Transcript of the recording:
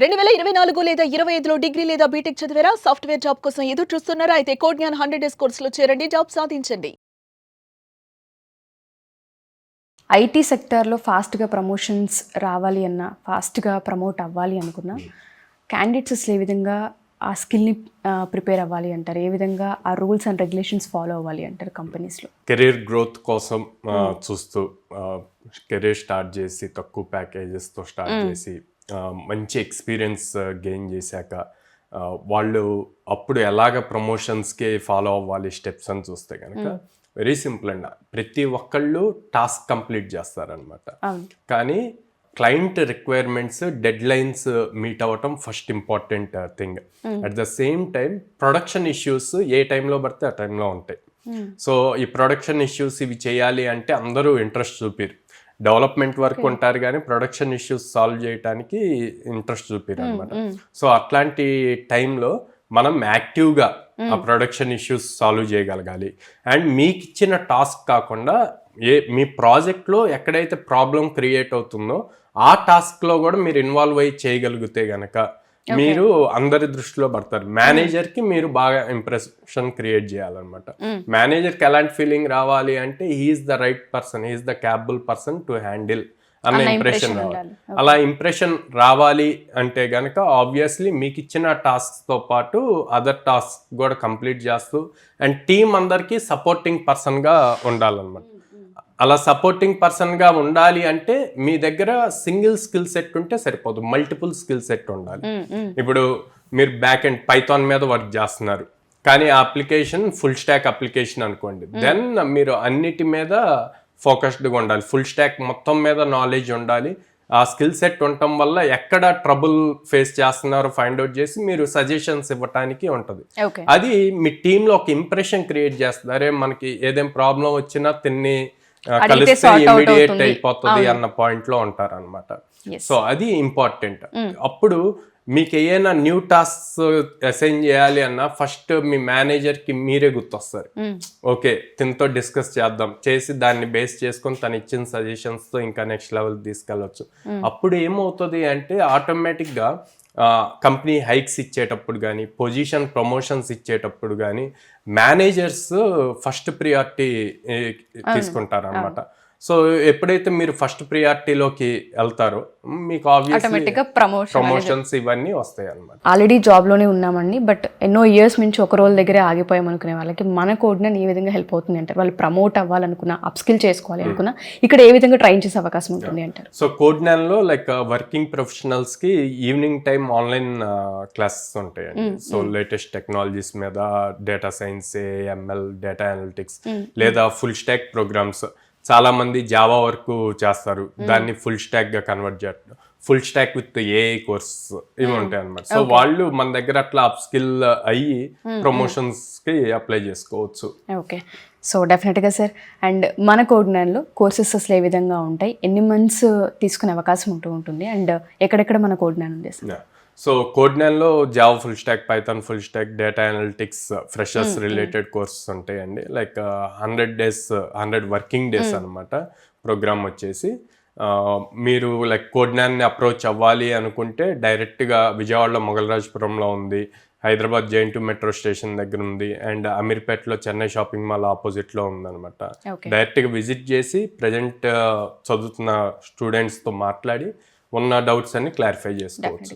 2024 లేదా 25లో డిగ్రీ లేదా బీటెక్ చదివారా? సాఫ్ట్‌వేర్ జాబ్ కోసం ఎదురు చూస్తున్నారా? అయితే కోడ్ జ్ఞాన్ 100 డేస్ కోర్సులో చేరండి, జాబ్ సాధించండి. ఐటీ సెక్టార్‌లో ఫాస్ట్‌గా ప్రమోషన్స్ రావాలి అన్నా, ఫాస్ట్‌గా ప్రమోట్ అవ్వాలి అనుకున్నా, క్యాండిడేట్స్ అసలు ఏ విధంగా ఆ స్కిల్‌ని ప్రిపేర్ అవ్వాలి అంటారు? ఏ విధంగా ఆ రూల్స్ అండ్ రెగ్యులేషన్స్ ఫాలో అవ్వాలి అంటారు కంపెనీస్‌లో? కెరీర్ గ్రోత్ కోసం చూస్తూ కెరీర్ స్టార్ట్ చేసి తక్కువ ప్యాకేజెస్తో స్టార్ట్ చేసి మంచి ఎక్స్పీరియన్స్ గెయిన్ చేశాక వాళ్ళు అప్పుడు ఎలాగ ప్రమోషన్స్కి ఫాలో అవ్వాలి స్టెప్స్ అని చూస్తే కనుక వెరీ సింపుల్ అండి. ప్రతి ఒక్కళ్ళు టాస్క్ కంప్లీట్ చేస్తారనమాట. కానీ client requirements deadlines meet అవ్వటం first important thing. At the same time production issues ఏ టైంలో పడితే ఆ టైంలో ఉంటాయి. సో ఈ ప్రొడక్షన్ ఇష్యూస్ ఇవి చేయాలి అంటే అందరూ ఇంట్రెస్ట్ చూపిరు. డెవలప్మెంట్ వర్క్ ఉంటారు కానీ ప్రొడక్షన్ ఇష్యూస్ సాల్వ్ చేయడానికి ఇంట్రెస్ట్ చూపిరు అనమాట. సో అట్లాంటి టైంలో మనం యాక్టివ్గా ఆ ప్రొడక్షన్ ఇష్యూస్ సాల్వ్ చేయగలగాలి. అండ్ మీకు ఇచ్చిన టాస్క్ కాకుండా మీ ప్రాజెక్ట్లో ఎక్కడైతే ప్రాబ్లం క్రియేట్ అవుతుందో ఆ టాస్క్లో కూడా మీరు ఇన్వాల్వ్ అయ్యి చేయగలిగితే గనక మీరు అందరి దృష్టిలో పడతారు. మేనేజర్కి మీరు బాగా ఇంప్రెషన్ క్రియేట్ చేయాలన్నమాట. మేనేజర్కి ఎలాంటి ఫీలింగ్ రావాలి అంటే he's the right person, he's the capable person to handle అన్న ఇంప్రెషన్ రావాలి. అలా ఇంప్రెషన్ రావాలి అంటే గనక ఆబ్వియస్లీ మీకు ఇచ్చిన టాస్క్తో పాటు అదర్ టాస్క్ కూడా కంప్లీట్ చేస్తూ అండ్ టీం అందరికీ సపోర్టింగ్ పర్సన్గా ఉండాలన్నమాట. అలా సపోర్టింగ్ పర్సన్గా ఉండాలి అంటే మీ దగ్గర సింగిల్ స్కిల్ సెట్ ఉంటే సరిపోదు, మల్టిపుల్ స్కిల్ సెట్ ఉండాలి. ఇప్పుడు మీరు బ్యాక్ ఎండ్ పైథాన్ మీద వర్క్ చేస్తున్నారు కానీ ఆ అప్లికేషన్ ఫుల్ స్టాక్ అప్లికేషన్ అనుకోండి, దెన్ మీరు అన్నిటి మీద ఫోకస్డ్గా ఉండాలి. ఫుల్ స్టాక్ మొత్తం మీద నాలెడ్జ్ ఉండాలి. ఆ స్కిల్ సెట్ ఉండటం వల్ల ఎక్కడ ట్రబుల్ ఫేస్ చేస్తున్నారో ఫైండ్ అవుట్ చేసి మీరు సజెషన్స్ ఇవ్వటానికి ఉంటుంది. అది మీ టీంలో ఒక ఇంప్రెషన్ క్రియేట్ చేస్తుంది. అరే మనకి ఏదేం ప్రాబ్లం వచ్చినా తిన్ని కలిస్తే ఇమీడియట్ అయిపోతుంది అన్న పాయింట్ లో ఉంటారు అనమాట. సో అది ఇంపార్టెంట్. అప్పుడు మీకు ఏదైనా న్యూ టాస్క్ అసైన్ చేయాలి అన్నా ఫస్ట్ మీ మేనేజర్ కి మీరే గుర్తొస్తారు. ఓకే తినతో డిస్కస్ చేద్దాం, చేసి దాన్ని బేస్ చేసుకొని తను ఇచ్చిన సజెషన్స్ తో ఇంకా నెక్స్ట్ లెవెల్ తీసుకెళ్ళవచ్చు. అప్పుడు ఏమవుతుంది అంటే ఆటోమేటిక్ గా కంపెనీ హైక్స్ ఇచ్చేటప్పుడు కానీ పొజిషన్ ప్రమోషన్స్ ఇచ్చేటప్పుడు కానీ మేనేజర్స్ ఫస్ట్ ప్రియారిటీ తీసుకుంటారు అనమాట. సో ఎప్పుడైతే మీరు ఫస్ట్ ప్రియారిటీలోకి వెళ్తారో మీకు ఆబ్వియస్లీ ప్రమోషన్స్ ఇవన్నీ వస్తాయి అనమాట. ఆల్రెడీ జాబ్ లోనే ఉన్నామండి, బట్ ఎన్నో ఇయర్స్ నుంచి ఒక రోల్ దగ్గరే ఆగిపోయాం అనుకునే వాళ్ళకి మన కోడ్ జ్ఞాన్ ఏ విధంగా హెల్ప్ అవుతుంది అంటారు? వాళ్ళు ప్రమోట్ అవ్వాలనుకున్నా, అప్ స్కిల్ చేసుకోవాలి అనుకున్నా ఇక్కడ ఏ విధంగా ట్రైన్ చేసే అవకాశం ఉంటుంది అంటారు? సో కోడ్ జ్ఞాన్ లో లైక్ వర్కింగ్ ప్రొఫెషనల్స్ కి ఈవినింగ్ టైం ఆన్లైన్ క్లాసెస్ ఉంటాయండి. సో లేటెస్ట్ టెక్నాలజీస్ మీద data science, ML, data analytics లేదా ఫుల్ స్టాక్ ప్రోగ్రామ్స్. చాలా మంది జావా వర్క్ చేస్తారు, దాన్ని ఫుల్ స్టాక్ గా కన్వర్ట్ చేయడం, full stock with AI course ఇవి ఉంటాయి అనమాట. సో వాళ్ళు మన దగ్గర అట్లా అప్ స్కిల్ అయ్యి ప్రమోషన్స్ కి అప్లై చేసుకోవచ్చు. ఓకే, సో డెఫినెట్గా సార్. అండ్ మన కోడ్ జ్ఞాన్లో కోర్సెస్ అసలు ఏ విధంగా ఉంటాయి, ఎన్ని మంత్స్ తీసుకునే అవకాశం ఉంటుంది, అండ్ ఎక్కడెక్కడ మన కోడ్ జ్ఞాన్ ఉంది సార్? సో కోడ్ జ్ఞాన్లో Java full stack, Python full stack, data analytics, freshers related courses ఉంటాయండి. లైక్ 100 వర్కింగ్ డేస్ అనమాట ప్రోగ్రామ్ వచ్చేసి. మీరు లైక్ కోడ్ జ్ఞాన్ని అప్రోచ్ అవ్వాలి అనుకుంటే డైరెక్ట్గా విజయవాడలో మొగల్రాజపురంలో ఉంది, హైదరాబాద్ జైంటు మెట్రో స్టేషన్ దగ్గర ఉంది, అండ్ అమీర్పేటలో చెన్నై షాపింగ్ మాల్ ఆపోజిట్లో ఉందన్నమాట. డైరెక్ట్గా విజిట్ చేసి ప్రజెంట్ చదువుతున్న స్టూడెంట్స్తో మాట్లాడి ఉన్న డౌట్స్ అన్ని క్లారిఫై చేసుకోవచ్చు.